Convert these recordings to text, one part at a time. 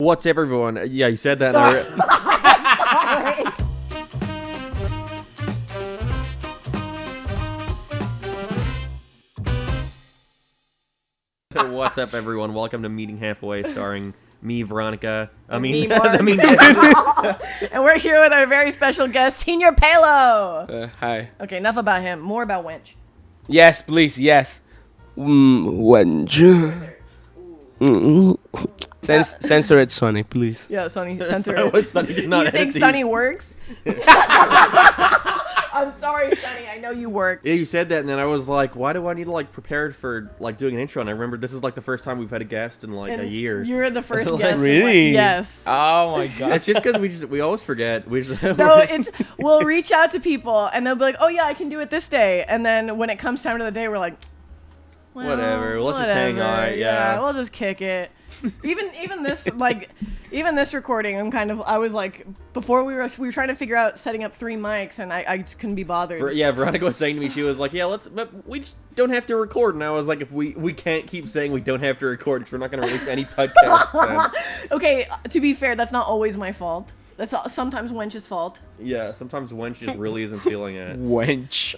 What's up, everyone? Yeah, you said that. Sorry. What's up, everyone? Welcome to Meeting Halfway, starring me, Veronica. Me, Mark. And we're here with our very special guest, Sr Pelo. Hi. Okay, enough about him. More about Wench. Yes, please, yes. Wench. Censor it, Sonny, please. Yeah, Sonny, censor it. Sonny did not You think edit these. Sonny works? I'm sorry, Sonny. I know you work. Yeah, you said that, and then I was like, why do I need to, like, prepare for, like, doing an intro? And I remember this is, like, the first time we've had a guest in, like, And a year. You're the first Like, guest. really? Yes. Oh my god. It's just because we always forget. We just, No, we'll reach out to people, and they'll be like, oh, yeah, I can do it this day. And then when it comes time to the day, we're like, well, Whatever, let's just hang out, yeah. We'll just kick it. even this recording, I was like, before we were trying to figure out setting up 3 mics, and I just couldn't be bothered. Yeah, Veronica was saying to me, she was like, yeah, but we just don't have to record. And I was like, if we can't keep saying we don't have to record because we're not going to release any podcasts. Okay, to be fair, that's not always my fault. That's sometimes Wench's fault. Yeah, sometimes Wench just really isn't feeling it. Wench.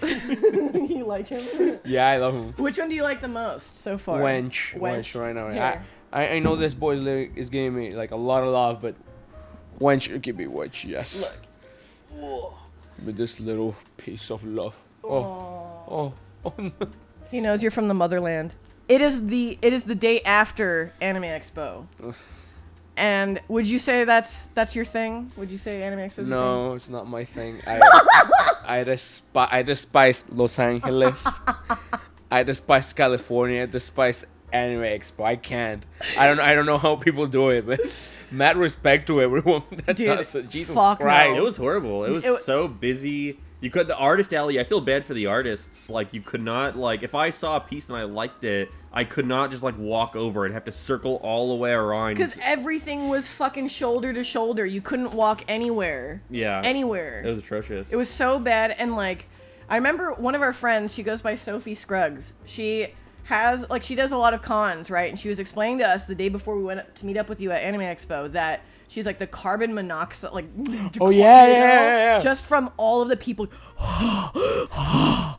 You like him? Yeah, I love him. Which one do you like the most so far? Wench right now. Here. I know this boy's lyric is giving me like a lot of love, but Wench, give me Wench, yes. Look. With this little piece of love. Oh no. He knows you're from the motherland. It is the day after Anime Expo. And would you say that's your thing? Would you say Anime Expo is your No, it's not my thing. I despise Los Angeles. I despise California. I despise Anime Expo. I can't. I don't know how people do it, but mad respect to everyone that Dude, does it. Jesus fuck Christ. no. It was horrible. It was so busy. The artist alley, I feel bad for the artists. Like, you could not, like, if I saw a piece and I liked it, I could not just, like, walk over. I'd have to circle all the way around. Because everything was fucking shoulder to shoulder. You couldn't walk anywhere. Yeah. Anywhere. It was atrocious. It was so bad. And, like, I remember one of our friends, she goes by Sophie Scruggs. She does a lot of cons, right? And she was explaining to us the day before we went to meet up with you at Anime Expo that she's like the carbon monoxide, like, yeah. just from all of the people.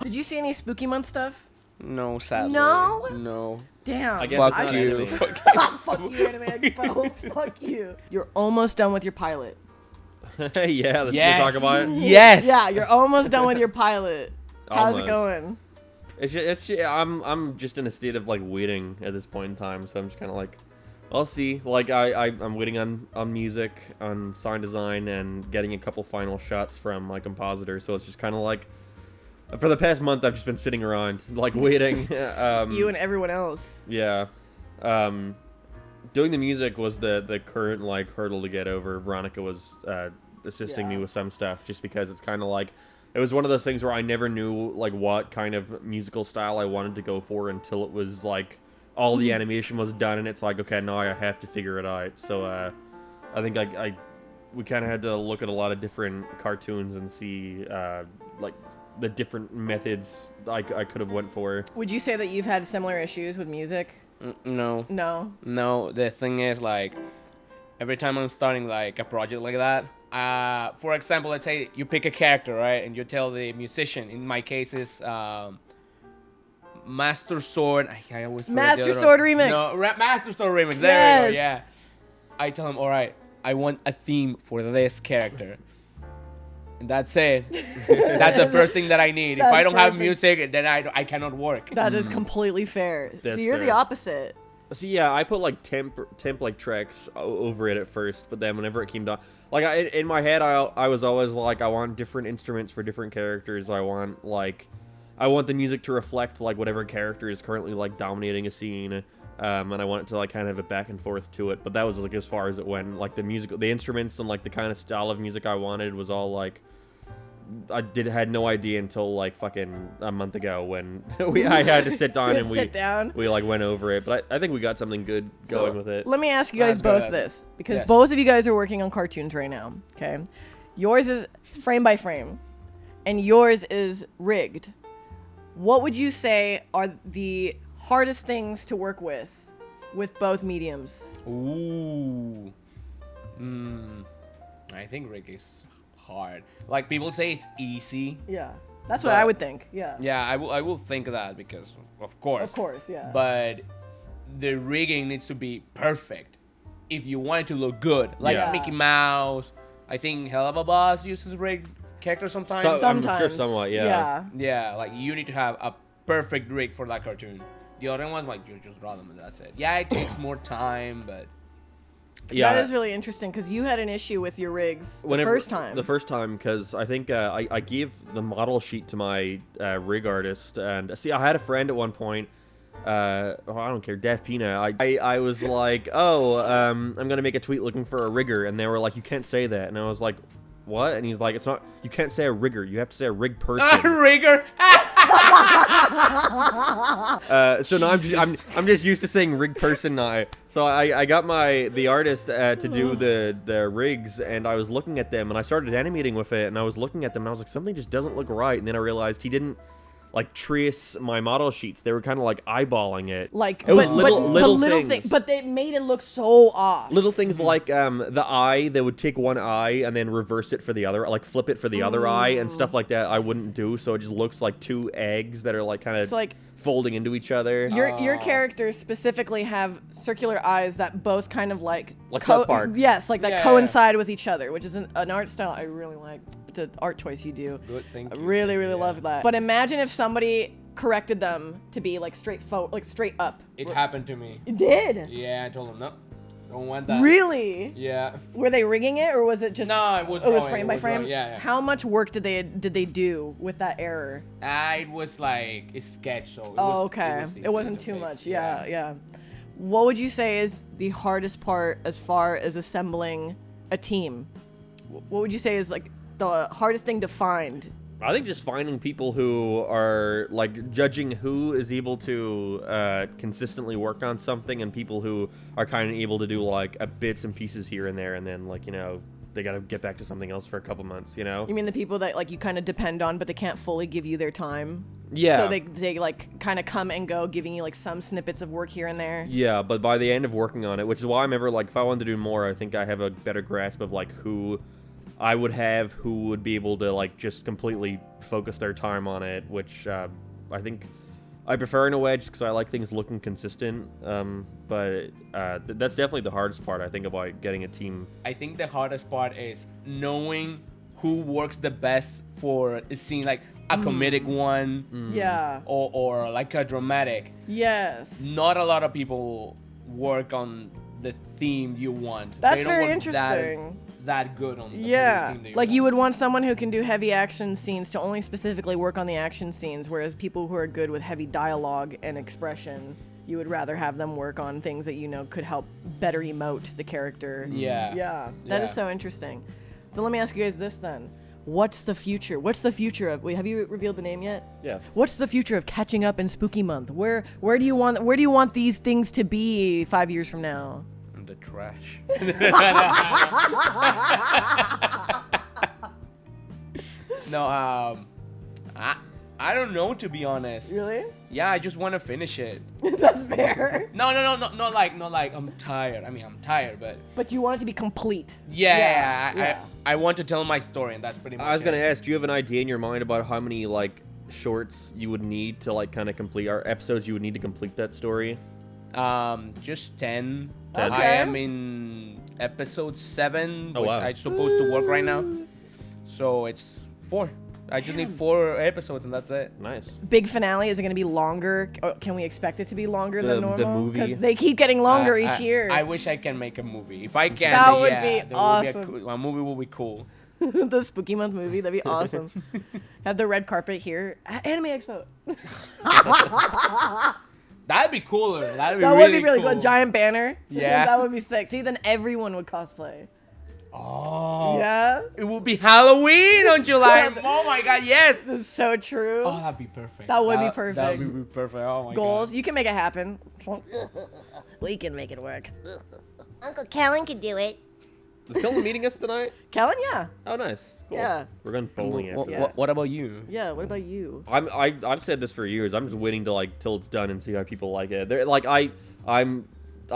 Did you see any Spooky Month stuff? No, sadly. No? Damn. I guess Fuck it's not you. anime. Fuck you, Anime Expo. Fuck you. You're almost done with your pilot. Yeah, let's Yes. talk about it. Yes. Yeah, you're almost done with your pilot. How's it Almost. going? I'm just in a state of, like, waiting at this point in time, so I'm just kind of like, I'll see. Like, I'm waiting on music, on sound design, and getting a couple final shots from my compositor, so it's just kind of like, for the past month, I've just been sitting around, like, waiting. You and everyone else. Yeah. Doing the music was the current, like, hurdle to get over. Veronica was assisting me with some stuff, just because it's kind of like, it was one of those things where I never knew, like, what kind of musical style I wanted to go for until it was, like, all the animation was done, and it's like, okay, now I have to figure it out. So, I think we kind of had to look at a lot of different cartoons and see, like, the different methods I could have went for. Would you say that you've had similar issues with music? No. No. The thing is, like, every time I'm starting, like, a project like that, for example, let's say you pick a character, right? And you tell the musician, in my case is Master Sword. I always forget Master the other Sword one. Remix. No, Master Sword Remix. There we go, Yes. yeah. I tell him, all right, I want a theme for this character. And that's it. That's the first thing that I need. If That's I don't have perfect. music, then I cannot work. That is completely fair. That's so you're the fair. opposite. So yeah, I put like temp like tracks over it at first, but then whenever it came down, like in my head, I was always like, I want different instruments for different characters. I want the music to reflect like whatever character is currently like dominating a scene, and I want it to like kind of have a back and forth to it. But that was like as far as it went. Like the instruments and like the kind of style of music I wanted was all like. I had no idea until like fucking a month ago when I had to sit down and we like went over it, but I think we got something good going with it. Let me ask you guys That's both good. this, because Yes. both of you guys are working on cartoons right now, okay? Yours is frame by frame, and yours is rigged. What would you say are the hardest things to work with both mediums? Ooh. think rig is hard. Like people say it's easy. Yeah. That's what But- I would think. Yeah. Yeah, I will think of that because of course. Of course, yeah. But the rigging needs to be perfect if you want it to look good. Like Yeah. Mickey Mouse. I think Hell of a Boss uses rigged character sometimes. So- I'm Sometimes. sure somewhat, yeah. Yeah, like you need to have a perfect rig for that cartoon. The other ones, like you just draw them and that's it. Yeah, it takes more time, but Yeah. That is really interesting because you had an issue with your rigs the first time. The first time, because I think I gave the model sheet to my rig artist, and see, I had a friend at one point. I don't care, Def Pina. I was like, oh, I'm gonna make a tweet looking for a rigger, and they were like, you can't say that, and I was like, what? And he's like, it's not. You can't say a rigger. You have to say a rig person. rigger. So now I'm just used to saying rig person now. So I got the artist to do the rigs, and I was looking at them, and I started animating with it, and I was looking at them, and I was like, something just doesn't look right. And then I realized he didn't like trace my model sheets. They were kind of like eyeballing it. Like, it was but little things. but they made it look so off. Little things like the eye, they would take one eye and then reverse it for the other, like flip it for the other eye and stuff like that. I wouldn't do, so it just looks like two eggs that are like kind of It's like folding into each other. your characters specifically have circular eyes that both kind of like South Park. Yes, like that Yeah, coincide with each other, which is an art style I really like. It's an art choice you do. Good, thank I you. really, really Yeah. love that. But imagine if somebody corrected them to be like straight up. It happened to me. It did. Yeah, I told him no, don't want that. Really? Yeah. Were they rigging it, or was it just? No, it was It was drawing, frame it by was frame. drawing, yeah. How much work did they do with that error? It was like a sketch, so. Okay. easy It wasn't to too fix. much. Yeah. What would you say is the hardest part as far as assembling a team? What would you say is like the hardest thing to find? I think just finding people who are like judging who is able to consistently work on something, and people who are kind of able to do like bits and pieces here and there, and then like they got to get back to something else for a couple months. You mean the people that like you kind of depend on, but they can't fully give you their time? Yeah. So they like kind of come and go, giving you like some snippets of work here and there. Yeah, but by the end of working on it, which is why I'm ever like, if I wanted to do more, I think I have a better grasp of like who I would have who would be able to like just completely focus their time on it, which I think I prefer in a way just because I like things looking consistent. But that's definitely the hardest part, I think, about getting a team. I think the hardest part is knowing who works the best for a scene, like a comedic one Yeah. or like a dramatic. Yes. Not a lot of people work on the theme you want. That's They don't very work interesting. That good on the Yeah, theme that like want. you would want someone who can do heavy action scenes to only specifically work on the action scenes, whereas people who are good with heavy dialogue and expression, you would rather have them work on things that could help better emote the character. Yeah. Yeah, that is Yeah. so interesting. So let me ask you guys this then. What's the future? What's the future of? Wait, have you revealed the name yet? Yeah. What's the future of catching up in Spooky Month? Where do you want these things to be 5 years from now? The trash. No, I don't know, to be honest. Really? Yeah, I just want to finish it. That's fair. No, not like I'm tired. I mean, I'm tired, but But you want it to be complete. yeah, I want to tell my story, and that's pretty much I was gonna it. ask, do you have an idea in your mind about how many like shorts you would need to like kind of complete, or episodes you would need to complete that story? Just 10. 10? I Okay. am in episode 7, Oh, which wow. I'm supposed to work right now. So it's 4. I just need 4 episodes, and that's it. Nice. Big finale, is it going to be longer? Can we expect it to be longer than The normal? movie? Because they keep getting longer each year. I wish I can make a movie. If I can, That then would yeah, be there awesome. a movie will be cool. The Spooky Month movie, that'd be awesome. Have the red carpet here. Anime Expo. That'd be cooler. That'd be That really would be really cool. cool. Giant banner. Yeah. That would be sick. See, then everyone would cosplay. Oh. Yeah. It will be Halloween on July. Oh my god, yes. This is so true. Oh, that'd be perfect. That would be That perfect. would be perfect. Oh my Goals. god. You can make it happen. We can make it work. Uncle Kellen could do it. Is Kellen meeting us tonight? Kellen, yeah. Oh, nice. Cool. Yeah. We're going bowling after. Yes. this. What about you? Yeah, what about you? I've said this for years. I'm just waiting to like till it's done and see how people like it. They're like I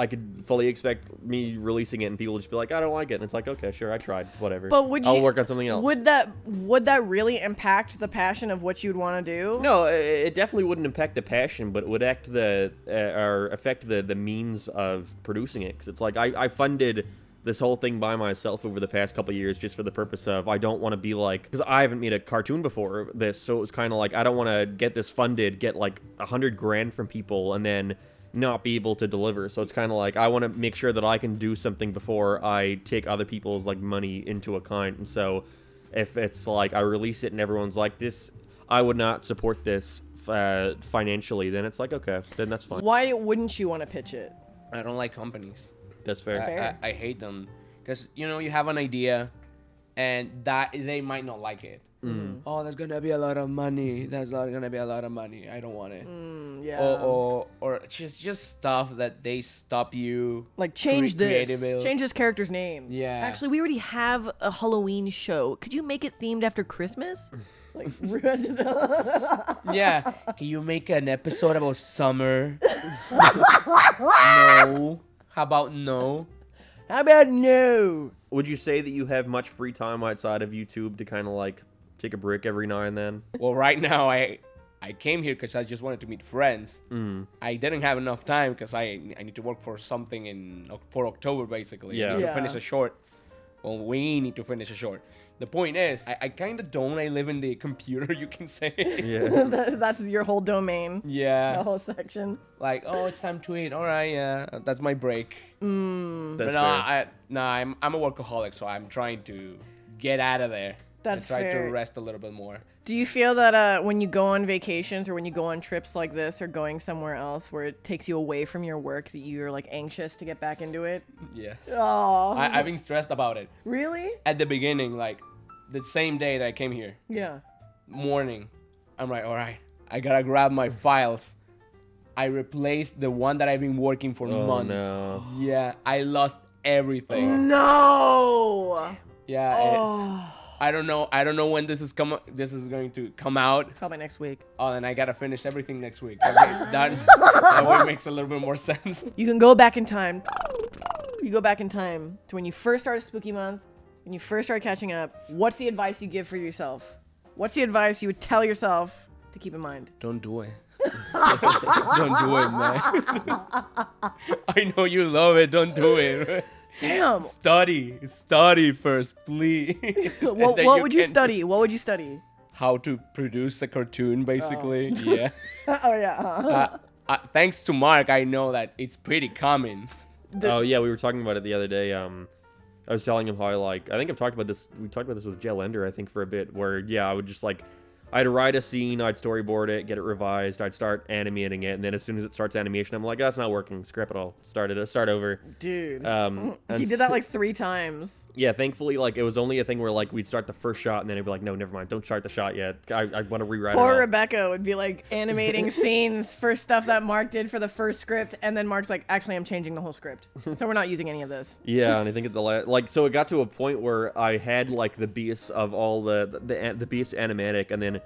could fully expect me releasing it and people just be like, I don't like it, and it's like, okay, sure, I tried, whatever. But would you? I'll work on something else. Would that really impact the passion of what you'd want to do? No, it definitely wouldn't impact the passion, but it would affect the means of producing it. Because it's like I funded this whole thing by myself over the past couple of years just for the purpose of I don't want to be like, because I haven't made a cartoon before this, so it was kind of like I don't want to get this funded, get like $100,000 from people, and then not be able to deliver. So it's kind of like I want to make sure that I can do something before I take other people's like money into account. And so if it's like I release it and everyone's like, this, I would not support this financially, then it's like, okay, then that's fine. Why wouldn't you want to pitch it? I don't like companies. That's fair. I hate them because you have an idea, and that they might not like it. Oh, there's gonna be a lot of money. There's not gonna be a lot of money. I don't want it. Yeah. Or just stuff that they stop you. Like change this. creative. Change this character's name. Yeah. Actually, we already have a Halloween show. Could you make it themed after Christmas? Like, Yeah. Can you make an episode about summer? No. How about no? how about no? Would you say that you have much free time outside of YouTube to kind of like take a break every now and then? Well, right now I came here because I just wanted to meet friends. I didn't have enough time because I need to work for something for October basically. Yeah. I need Yeah. to finish a short. Well, we need to finish a short. The point is, I kind of don't. I live in the computer, you can say. Yeah. That's your whole domain. The Yeah. whole section. Like, oh, it's time to eat. All right, yeah. That's my break. That's But fair. I'm a workaholic, so I'm trying to get out of there. That's and try fair. to rest a little bit more. Do you feel that when you go on vacations or when you go on trips like this or going somewhere else where it takes you away from your work that you're like anxious to get back into it? Yes. Oh, I've been stressed about it. really? At the beginning, like the same day that I came here, Yeah. morning, I'm like, all right, I gotta grab my files. I replaced the one that I've been working for months. No. Yeah, I lost everything. No. Yeah, Oh. I don't know when this is going to come out. Probably next week. Oh, then I gotta finish everything next week. Okay, that way makes a little bit more sense. You can go back in time. You go back in time to when you first started Spooky Month, when you first started catching up. What's the advice you give for yourself? What's the advice you would tell yourself to keep in mind? Don't do it. Don't do it, man. I know you love it. Don't do it. Damn. Study first, please. And What then would you can- study? What would you study? How to produce a cartoon, basically. Yeah. Oh yeah. Thanks to Mark, I know that it's pretty common. Oh yeah, we were talking about it the other day. I was telling him how I think I've talked about this. We talked about this with Jell Ender, I think, for a bit. Where I would just like, I'd write a scene, I'd storyboard it, get it revised, I'd start animating it, and then as soon as it starts animation, I'm like, that's not working. Scrap it all. Start over. Dude. And He did that like 3 times. Yeah, thankfully, like it was only a thing where like we'd start the first shot, and then it'd be like, no, never mind, don't start the shot yet. I want to rewrite it Poor all. Rebecca would be like animating scenes for stuff that Mark did for the first script, and then Mark's like, actually, I'm changing the whole script, so we're not using any of this. Yeah, and I think at the so it got to a point where I had like the base of all the base animatic, and then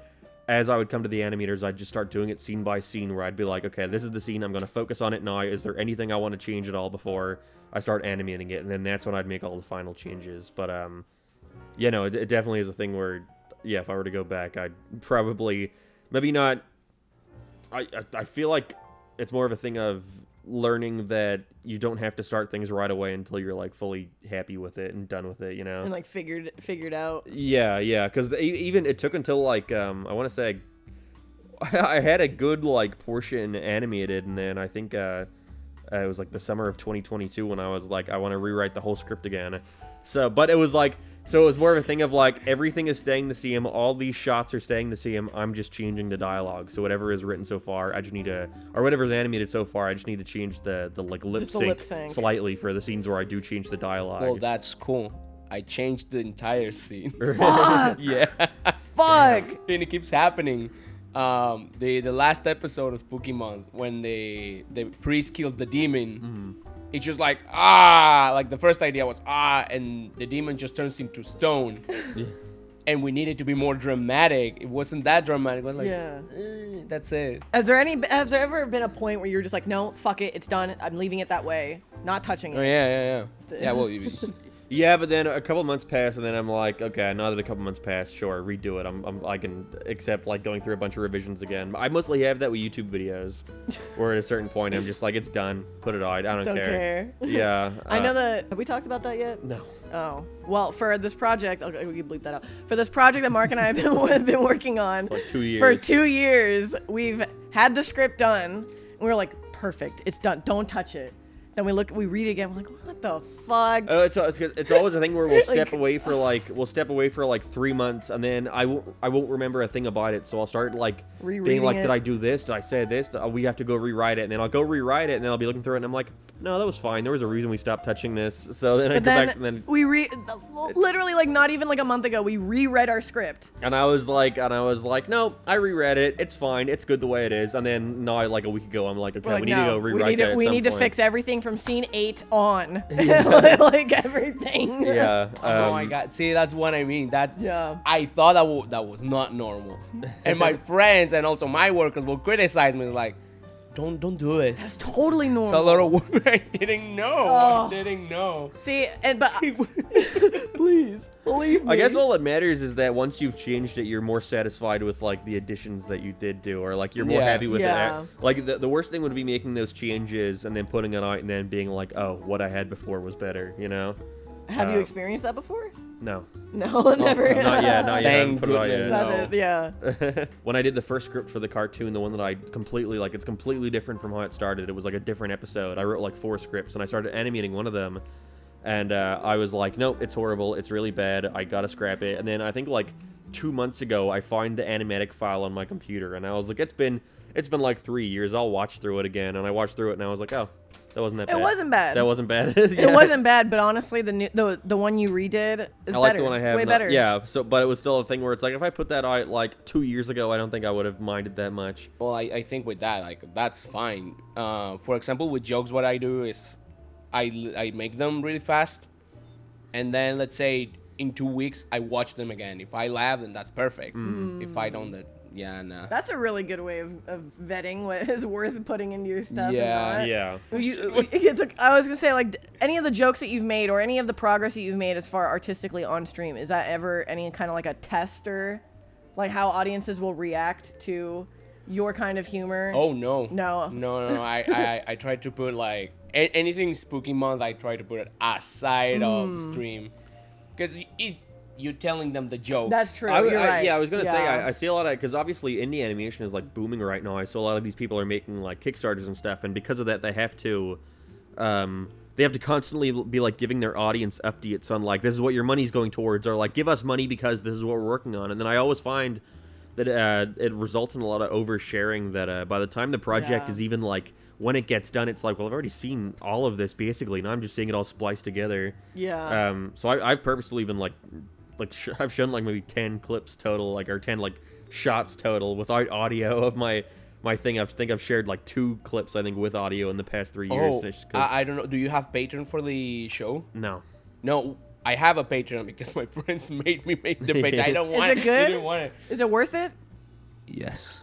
as I would come to the animators, I'd just start doing it scene by scene, where I'd be like, okay, this is the scene, I'm going to focus on it now. Is there anything I want to change at all before I start animating it? And then that's when I'd make all the final changes. But, it definitely is a thing where, yeah, if I were to go back, I'd probably, maybe not, I feel like it's more of a thing of learning that you don't have to start things right away until you're, like, fully happy with it and done with it, you know? And like figured out. Yeah, because even it took until like I want to say I had a good like portion animated, and then I think it was like the summer of 2022 when I was like, I want to rewrite the whole script again. But it was like, so it was more of a thing of like everything is staying the same, all these shots are staying the same. I'm just changing the dialogue. So whatever is written so far, I just need to, or whatever's animated so far, I just need to change the like lip Just the lip sync sync. slightly for the scenes where I do change the dialogue. Well, that's cool. I changed the entire scene. Fuck. Yeah. Fuck. And it keeps happening. The last episode of Spooky Month, when the priest kills the demon, it's just like, like the first idea was, and the demon just turns into stone. and we needed to be more dramatic. It wasn't that dramatic. It was like, Yeah. that's it. Has there ever been a point where you're just like, no, fuck it, it's done. I'm leaving it that way, not touching it. Oh yeah. Yeah, well, Yeah, but then a couple months pass, and then I'm like, okay, now that a couple months passed, sure, redo it. I can accept like going through a bunch of revisions again. I mostly have that with YouTube videos, where at a certain point I'm just like, it's done, put it out. I don't care. Yeah. I know that. Have we talked about that yet? No. Oh, well, for this project, okay, we can bleep that out. For this project that Mark and I have been working on For 2 years. For 2 years, we've had the script done. And we were like, perfect, it's done. Don't touch it. Then we read it again. We're like, what the fuck? It's always a thing where we'll step away for like 3 months, and then I won't remember a thing about it. So I'll start like being like, did I do this? Did I say this? We have to go rewrite it, and then I'll go rewrite it, and then I'll be looking through it, and I'm like, no, that was fine. There was a reason we stopped touching this. So then I go back, and then literally like not even like a month ago, we reread our script. And I was like, no, I reread it. It's fine. It's good the way it is. And then now, like a week ago, I'm like, okay, Like, we need to go rewrite that. We need to fix everything from scene 8 on, like everything. Yeah. Oh my god! See, that's what I mean. Yeah. I thought that was not normal, and my friends and also my workers will criticize me like, don't do it. It's totally normal. It's a lot of work. I didn't know. Oh. I didn't know. See, but please believe me. I guess all that matters is that once you've changed it, you're more satisfied with like the additions that you did do, or like you're more happy with Yeah. it. Like the worst thing would be making those changes and then putting it out and then being like, oh, what I had before was better, you know? Have you experienced that before? No. No, never. Not yet. Not yet. I haven't Thank put it out yet. goodness. That's it. Yeah. When I did the first script for the cartoon, the one that I completely like, it's completely different from how it started. It was like a different episode. I wrote like 4 scripts, and I started animating one of them, and I was like, nope, it's horrible. It's really bad. I gotta scrap it. And then I think like 2 months ago, I find the animatic file on my computer, and I was like, it's been like 3 years. I'll watch through it again, and I watched through it, and I was like, oh, that wasn't that bad. It wasn't bad. That wasn't bad. It wasn't bad, but honestly, the one you redid is I like better. the one I have. It's way now. better. Yeah. So, but it was still a thing where it's like, if I put that out like 2 years ago, I don't think I would have minded that much. Well, I think with that, like, that's fine. For example, with jokes, what I do is I make them really fast, and then let's say in 2 weeks I watch them again. If I laugh, then that's perfect. If I don't, then yeah, nah. That's a really good way of vetting what is worth putting into your stuff. Yeah. And not. Yeah. I was gonna say, like, any of the jokes that you've made or any of the progress that you've made as far artistically on stream, is that ever any kind of like a tester, like how audiences will react to your kind of humor? Oh no. No. I try to put like anything Spooky Month. I try to put it aside of stream, because you're telling them the joke. That's true. You're right. Yeah, I was gonna say Yeah. I see a lot of, because obviously indie animation is like booming right now. I saw a lot of these people are making like Kickstarters and stuff, and because of that, they have to constantly be like giving their audience updates on like, this is what your money's going towards, or like, give us money because this is what we're working on. And then I always find that it results in a lot of oversharing, that by the time the project is even like, when it gets done, it's like, well, I've already seen all of this basically, now I'm just seeing it all spliced together. Yeah. So I've purposely been like I've shown like maybe 10 clips total, like, or 10 like shots total without audio of my thing. I think I've shared like 2 clips, I think, with audio in the past 3 years. Oh, and it's just 'cause- I don't know. Do you have Patreon for the show? no. No, I have a Patreon because my friends made me make the Patreon. I don't want it good? I didn't want it. Is it worth it? Yes.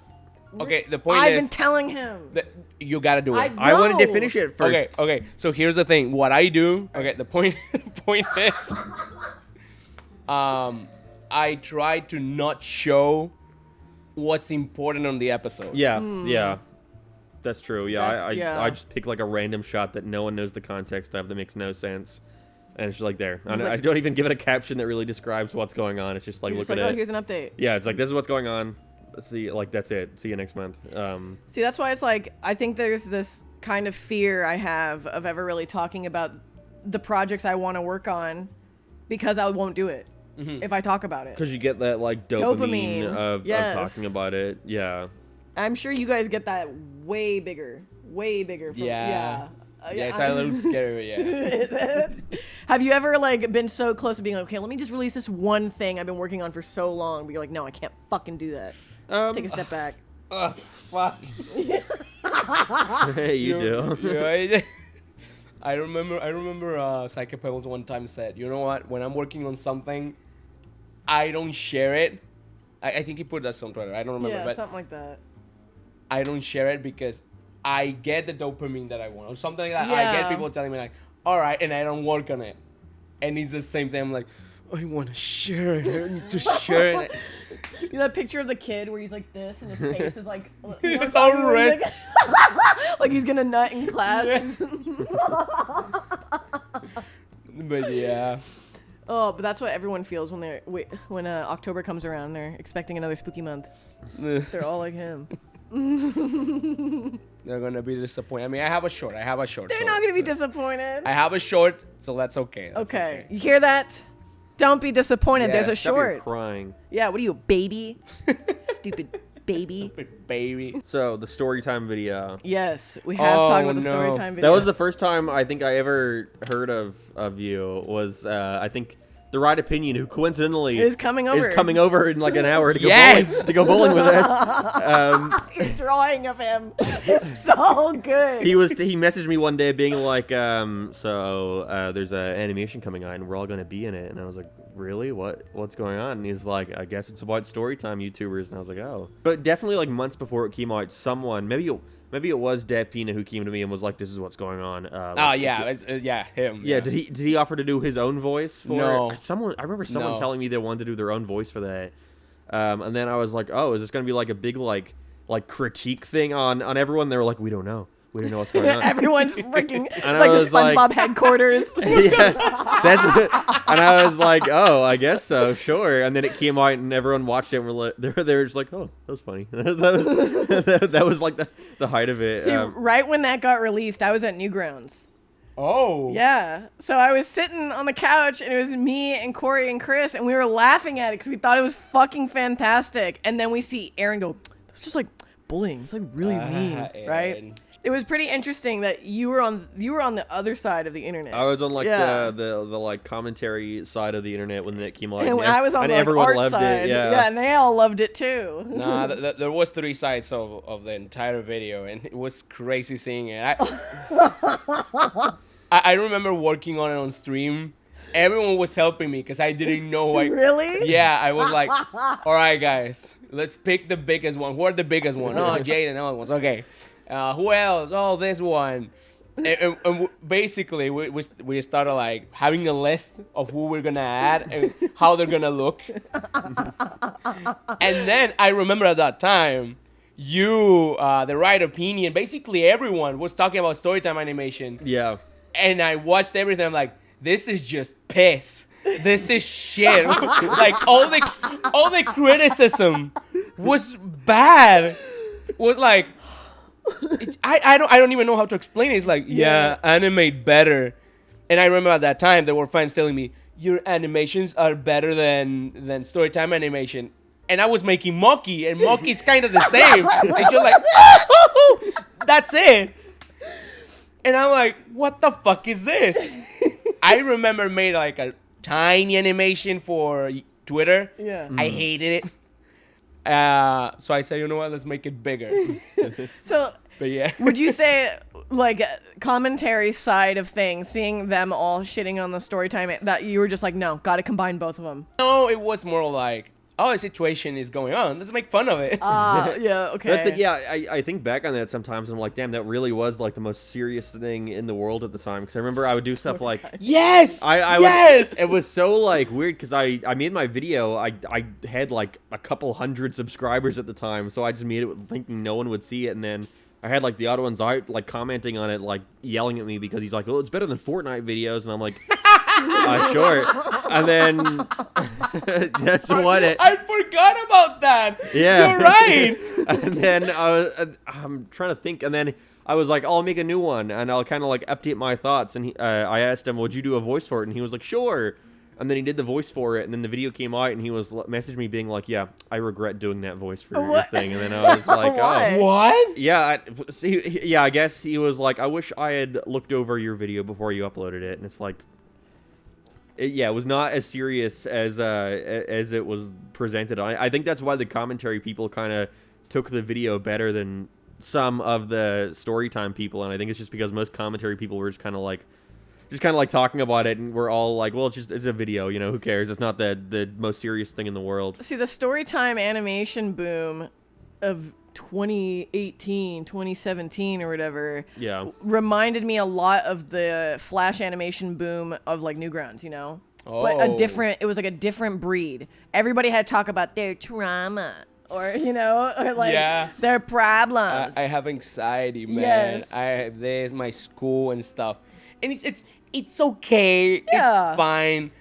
Okay, the point I've is been telling him. that you gotta do it. I wanted to No. finish it first. Okay. So here's the thing. What I do. Okay. The point is, I try to not show what's important on the episode. Yeah, yeah. That's true. Yeah, Yeah. I just pick like a random shot that no one knows the context of, that makes no sense. And it's just like there. It's I like- don't even give it a caption that really describes what's going on. It's just like, You're look just like, at oh, it. here's an update. Yeah, it's like, this is what's going on. See, like, that's it. See you next month. See, that's why it's like, I think there's this kind of fear I have of ever really talking about the projects I want to work on, because I won't do it if I talk about it. Because you get that like dopamine, Dopamine, of yes. talking about it. Yeah. I'm sure you guys get that way bigger. From, Yeah. yeah. Yeah, it's a little scary. Yeah. Have you ever like been so close to being like, okay, let me just release this one thing I've been working on for so long, but you're like, no, I can't fucking do that. Take a step back. Fuck. Hey, you do. Yeah, I remember Sr Pelo one time said, you know what, when I'm working on something, I don't share it. I think he put that on Twitter. I don't remember. Yeah, but something like that. I don't share it because I get the dopamine that I want. Or something like that. I Yeah. get people telling me like, all right, and I don't work on it. And it's the same thing. I'm like, I want to share it. I need to share it. You know that picture of the kid where he's like this and his face is like... It's all red. Like he's gonna nut in class. But yeah. Oh, but that's what everyone feels when October comes around. They're expecting another spooky month. They're all like him. They're going to be disappointed. I mean, I have a short. They're not gonna be disappointed. I have a short, so that's okay. That's Okay, you hear that? Don't be disappointed. Yeah, There's a Except you're short. crying. Yeah, what are you, a baby? Stupid baby. Baby. So the story time video. Yes, we have to talk about the no. story time video. That was the first time I think I ever heard of you. Was I think the right opinion, who coincidentally Is coming over in like an hour to go Yes! bowling with us. Your drawing of him. It's so good. He messaged me one day being like, so there's an animation coming out and we're all gonna be in it. And I was like, really? What's going on? And he's like, I guess it's about storytime YouTubers. And I was like, oh. But definitely like months before it came out, someone, maybe it was Dev Pina who came to me and was like, this is what's going on. Him. Yeah, did he offer to do his own voice for No. it? I remember someone No. telling me they wanted to do their own voice for that. And then I was like, oh, is this gonna be like a big like critique thing on everyone? They were like, we don't know what's going on. Everyone's freaking it's And I like the was like- SpongeBob headquarters. Yeah, that's it. And I was like, oh, I guess so, sure. And then it came out and everyone watched it and they were just like, oh, that was funny. that was like the height of it. See, right when that got released, I was at Newgrounds. Oh. Yeah. So I was sitting on the couch and it was me and Corey and Chris and we were laughing at it because we thought it was fucking fantastic. And then we see Aaron go, that's just like bullying. It's like really mean, right? Aaron. It was pretty interesting that you were on the other side of the internet. I was on like Yeah. the like commentary side of the internet when it came out. and I was on and the like, everyone art loved side. it. Yeah. And they all loved it too. Nah, there was 3 sides of the entire video, and it was crazy seeing it. I remember working on it on stream. Everyone was helping me because I didn't know. Like, Really? yeah, I was like, all right, guys, let's pick the biggest one. Who are the biggest one? Oh, Jade and the other ones. Okay. Who else? Oh, this one. And basically, we started like having a list of who we're gonna add and how they're gonna look. And then I remember at that time, the right opinion, basically everyone was talking about storytime animation. Yeah. And I watched everything. I'm like, this is just piss. This is shit. Like all the criticism was bad. Was like. I don't even know how to explain it. It's like, yeah, animate better. And I remember at that time there were fans telling me your animations are better than storytime animation. And I was making Monkey, and Monkey's kind of the same. And she was like, that's it. And I'm like, what the fuck is this? I remember made like a tiny animation for Twitter. Yeah. I hated it. So I said, you know what? Let's make it bigger. So But yeah. would you say, like, commentary side of things, seeing them all shitting on the story time, that you were just like, no, gotta combine both of them? No, it was more like, oh, a situation is going on. Let's make fun of it. Yeah, okay. That's it. Yeah, I think back on that sometimes. And I'm like, damn, that really was like the most serious thing in the world at the time. Because I remember I would do stuff like, Yes! yes! It was so like weird because I made my video. I had like a couple hundred subscribers at the time, so I just made it thinking no one would see it, and then I had like the other ones out like commenting on it, like yelling at me because he's like, "Oh, it's better than Fortnite videos," and I'm like, "Sure." And then that's what it. I forgot about that. Yeah, You're right. And then I'm trying to think, and then I was like, I'll make a new one, and I'll kind of like update my thoughts. And I asked him, would you do a voice for it? And he was like, sure. And then he did the voice for it, and then the video came out, and he was messaged me being like, yeah, I regret doing that voice for your thing. And then I was like, Why? oh. What? Yeah, I guess he was like, I wish I had looked over your video before you uploaded it. And it's like, it was not as serious as it was presented. I think that's why the commentary people kind of took the video better than some of the storytime people. And I think it's just because most commentary people were just kind of like, just kind of like talking about it, and we're all like, well, it's a video, you know, who cares? It's not the most serious thing in the world. See, the Storytime animation boom of 2018, 2017 or whatever Yeah. reminded me a lot of the Flash animation boom of like Newgrounds, you know? But Oh. it was like a different breed. Everybody had to talk about their trauma or, you know, or like Yeah. their problems. I have anxiety, man. Yes. I have this, my school and stuff, and it's okay. Yeah. It's fine,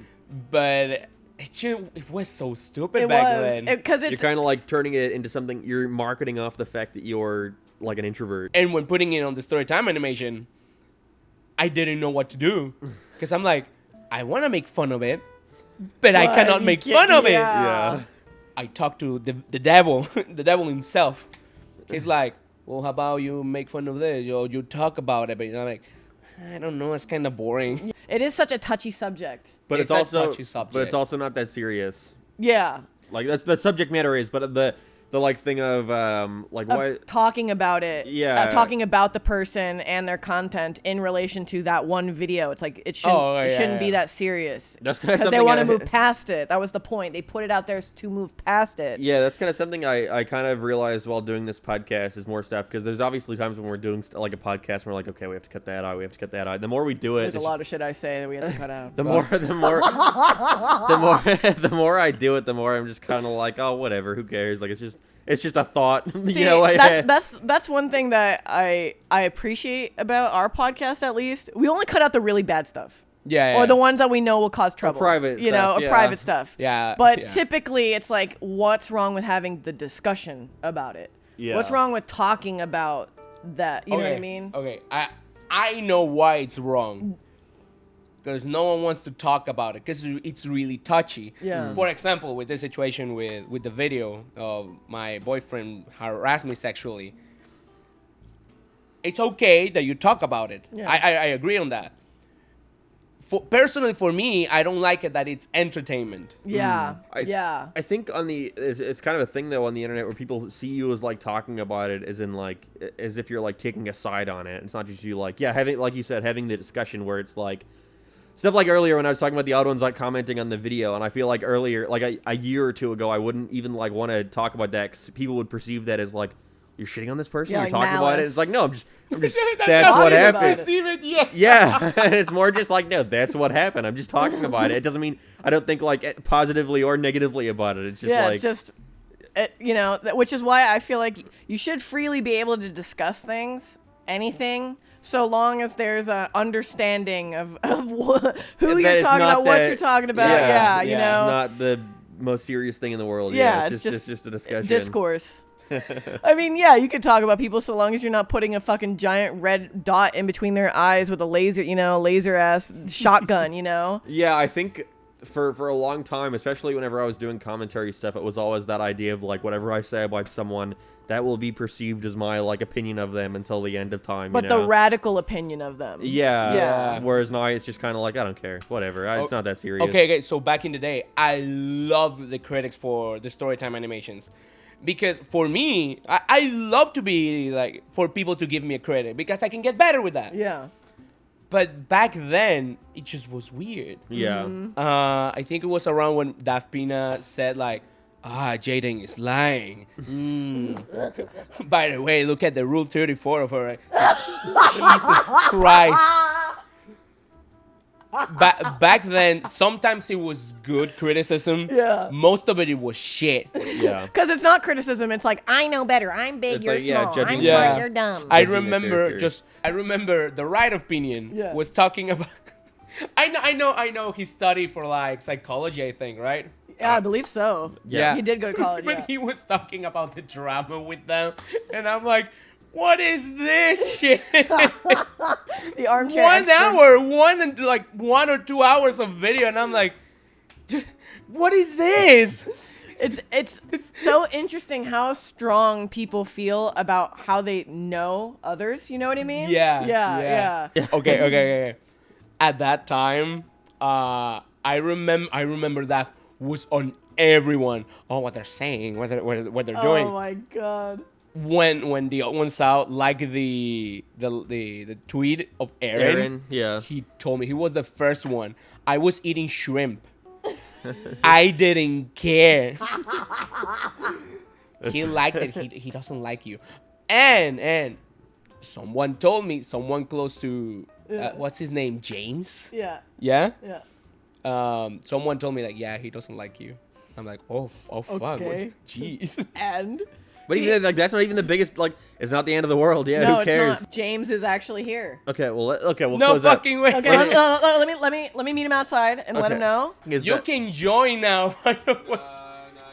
but it was so stupid it back was then. because You're it's kind of like turning it into something. You're marketing off the fact that you're like an introvert. And when putting it on the Storytime animation, I didn't know what to do because I'm like, I want to make fun of it, but I But cannot you make can't- fun of it. yeah. Yeah. I talked to the devil, the devil himself. He's like, well, how about you make fun of this? You talk about it, but you're like, I don't know, it's kind of boring. It is such a touchy subject. But It's it's a also touchy subject. but it's also not that serious. Yeah. Like that's the subject matter is, but the like thing of like Of why talking about it. Yeah. Talking about the person and their content in relation to that one video. It's like it shouldn't be that serious. That's kinda because they something want to I- move past it. That was the point. They put it out there to move past it. Yeah, that's kind of something I kind of realized while doing this podcast is more stuff because there's obviously times when we're doing like a podcast and we're like, okay, we have to cut that out. We have to cut that out. The more we do it, There's a lot of shit I say that we have to cut out. the more the more I do it, the more I'm just kind of like, oh, whatever, who cares? Like it's just a thought. See, you know, like, that's one thing that I appreciate about our podcast. At least we only cut out the really bad stuff. Yeah, Or the ones that we know will cause trouble. private you stuff, know, yeah. private stuff. Yeah, But yeah. typically, it's like, what's wrong with having the discussion about it? Yeah. What's wrong with talking about that? You know what I mean? Okay, I know why it's wrong. Because no one wants to talk about it because it's really touchy. Yeah. For example, with this situation with the video of my boyfriend harassed me sexually, it's okay that you talk about it. Yeah. I agree on that. Personally, for me, I don't like it that it's entertainment. Yeah. Yeah. I think on the it's kind of a thing though on the internet where people see you as like talking about it as in like as if you're like taking a side on it. It's not just you like having, like you said, having the discussion where it's like stuff like earlier when I was talking about the odd ones like commenting on the video, and I feel like earlier like a year or two ago I wouldn't even like want to talk about that because people would perceive that as like, you're shitting on this person. Yeah, You're like talking about it. malice. It's like, no, I'm just That's what talking about happened. it. Yeah, and it's more just like, no, that's what happened. I'm just talking about it. It doesn't mean I don't think like positively or negatively about it. It's just Yeah, like it's just, you know, which is why I feel like you should freely be able to discuss things, anything, so long as there's a understanding of who that you're it's talking not about, what that- you're talking about. yeah, Yeah, you yeah, know. it's not the most serious thing in the world. Yeah, it's just a discussion. discourse. I mean, yeah, you could talk about people so long as you're not putting a fucking giant red dot in between their eyes with a laser, you know, laser ass shotgun, you know. Yeah, I think for a long time, especially whenever I was doing commentary stuff, it was always that idea of like whatever I say about someone, that will be perceived as my like opinion of them until the end of time. But you know? the radical opinion of them. yeah, Yeah. Whereas now it's just kind of like, I don't care, whatever. It's not that serious. Okay, so back in the day, I loved the critics for the Storytime animations. Because for me, I love to be like, for people to give me a credit because I can get better with that. Yeah. But back then, it just was weird. Yeah. Mm-hmm. I think it was around when Daphne said like, Jaden is lying. By the way, look at the Rule 34 of her. Jesus Christ. Back then, sometimes it was good criticism. Yeah. Most of it was shit. Yeah. Because it's not criticism. It's like, I know better. I'm big, It's you're like, yeah, small. judging I'm the- smart, Yeah. you're dumb. I Judging the remember character. I remember the right opinion Yeah. was talking about. I know he studied for like psychology, I think, right? yeah, I believe so. Yeah. He did go to college. But Yeah. he was talking about the drama with them, and I'm like, what is this shit? The armchair 1 expert. hour, 1 or 2 hours of video, and I'm like, what is this? It's so interesting how strong people feel about how they know others. You know what I mean? Yeah, Yeah. yeah. Okay. At that time, I remember that was on everyone. Oh, what they're saying, what they're doing. Oh my god. when the other ones out, like the tweet of Aaron, yeah. he told me he was the first one. I was eating shrimp. I didn't care. He liked it. He doesn't like you. And someone told me, someone close to what's his name, James? Yeah. Yeah. Yeah. Someone told me like, yeah, he doesn't like you. I'm like, oh fuck, Okay. jeez. And But even like that's not even the biggest. Like, it's not the end of the world. Yeah, no, who cares? it's not. James is actually here. Okay, well, we'll No close that. fucking way. Okay, let me meet him outside and let him know. You can join now. No,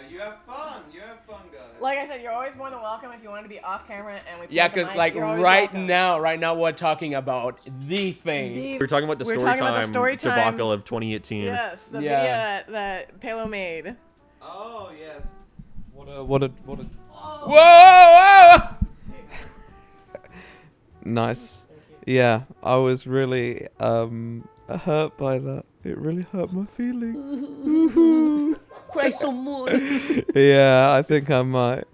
you have fun. You have fun, guys. Like I said, you're always more than welcome if you want to be off camera and we. Yeah, plug the because mic, like you're always right welcome. now we're talking about the thing. We're talking about the We're story talking about the time story time. debacle of 2018. Yes, the Yeah. video that Pelo made. Oh yes. What a. Whoa! Nice. Yeah, I was really hurt by that. It really hurt my feelings. Cry so much. Yeah, I think I might.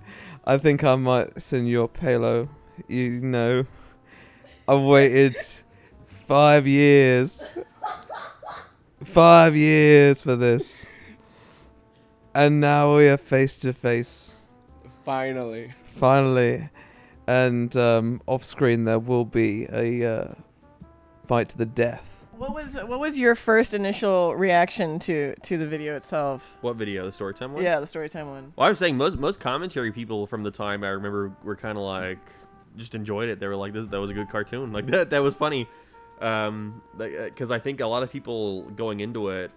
Sr Pelo. You know, I've waited 5 years. 5 years for this. And now we are face to face. Finally. And off screen there will be a fight to the death. What was your first initial reaction to the video itself? What video? The story time one? Yeah, the storytime one. Well, I was saying most commentary people from the time I remember were kind of like just enjoyed it. They were like, that was a good cartoon. Like that was funny. Because I think a lot of people going into it,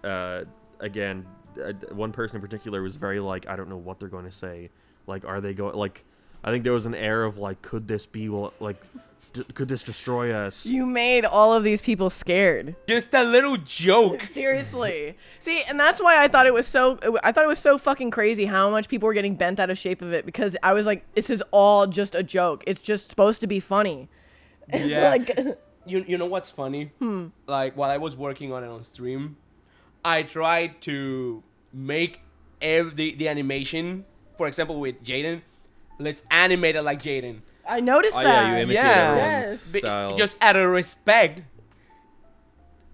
again, one person in particular was very like, I don't know what they're going to say. Like, are they going like? I think there was an air of like, could this be like, could this destroy us? You made all of these people scared. Just a little joke. Seriously. See, and that's why I thought it was so fucking crazy how much people were getting bent out of shape of it, because I was like, this is all just a joke. It's just supposed to be funny. Yeah. Like, You know what's funny? Like while I was working on it on stream, I tried to make the animation, for example with Jaden, let's animate it like Jaden. I noticed Oh that. yeah, you imitate Yeah. everyone's Yes. style. Just out of respect.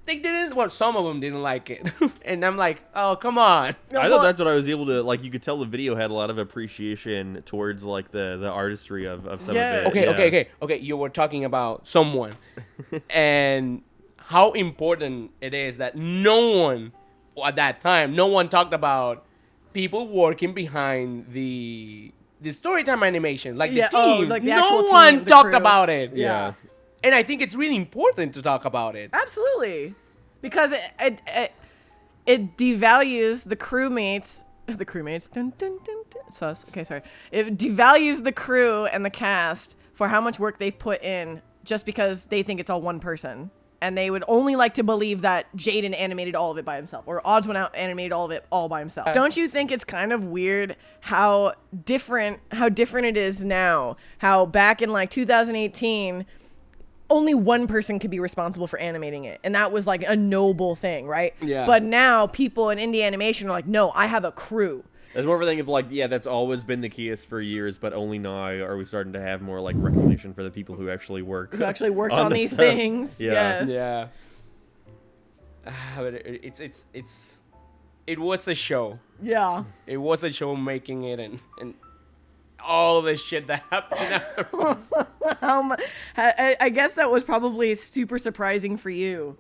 They didn't, well, some of them didn't like it. And I'm like, oh, come on. I thought that's what I was able to like. You could tell the video had a lot of appreciation towards like the artistry of some Yeah. of it. Okay. You were talking about someone. And how important it is that no one, at that time, no one talked about people working behind the storytime animation. Like Yeah, the team. like the no actual one team, the talked crew. about it. Yeah. And I think it's really important to talk about it. Absolutely. Because it devalues the crewmates. The crewmates. Dun, dun, dun, dun. Sus. Okay, sorry. It devalues the crew and the cast for how much work they've put in just because they think it's all one person. And they would only like to believe that Jaden animated all of it by himself, or Odds went out animated all of it all by himself. Don't you think it's kind of weird how different it is now? How back in like 2018, only one person could be responsible for animating it, and that was like a noble thing, right? Yeah. But now people in indie animation are like, no, I have a crew. There's more of a thing of like, yeah, that's always been the case for years, but only now are we starting to have more like recognition for the people who actually work. Who actually worked on the these stuff. things? Yeah. Yes. Yeah. But it was a show. Yeah. It was a show making it, and all the shit that happened afterwards. I guess that was probably super surprising for you.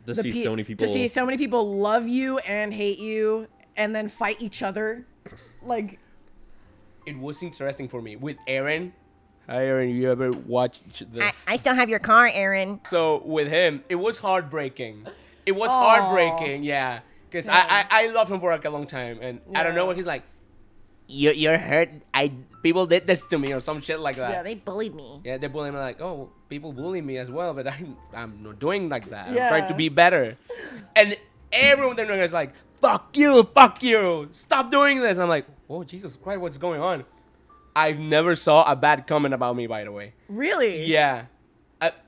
To see so many people love you and hate you, and then fight each other. Like, It was interesting for me with Aaron. Hi, Aaron. You ever watch this? I still have your car, Aaron. So with him, it was heartbreaking. It was heartbreaking, yeah. Because I loved him for like a long time, and I don't know what he's like. You're hurt. People did this to me or some shit like that. Yeah, they bullied me. Yeah, they bully me like, oh, people bully me as well, but I'm not doing like that. Yeah. I'm trying to be better. And everyone there is like, fuck you, stop doing this. I'm like, oh, Jesus Christ, what's going on? I've never saw a bad comment about me, by the way. really? Yeah.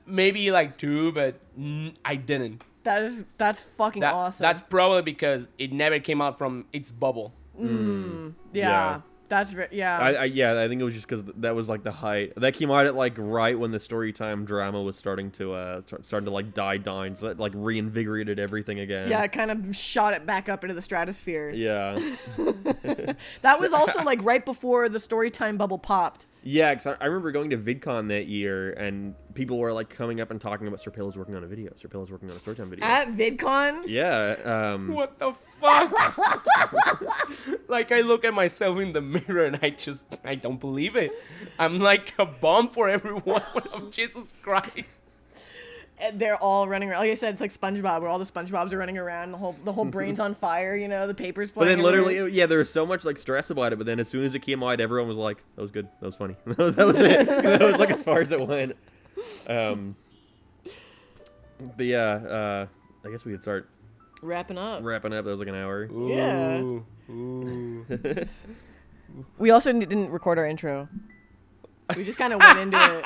Maybe like 2, but I didn't. That's fucking awesome. That's probably because it never came out from its bubble. Yeah. That's yeah. I think it was just because that was like the height. That came out at like right when the Storytime drama was starting to like die down. So that like reinvigorated everything again. Yeah, it kind of shot it back up into the stratosphere. Yeah. That was also like right before the Storytime bubble popped. Yeah, because I remember going to VidCon that year, and people were like coming up and talking about Sr Pelo's working on a video. Sr Pelo's working on a Storytime video. At VidCon? Yeah. What the fuck? Like, I look at myself in the mirror and I don't believe it. I'm like a bomb for everyone. Jesus Christ. And they're all running around. Like I said, it's like SpongeBob, where all the SpongeBobs are running around. The whole brain's on fire. You know, the paper's But flying. then literally, yeah, there was so much like stress about it. But then as soon as it came out, everyone was like, "That was good. That was funny." That was it. That was like as far as it went. But yeah, I guess we could start wrapping up. That was like an hour. Ooh. Yeah. Ooh. We also didn't record our intro. We just kind of went into it.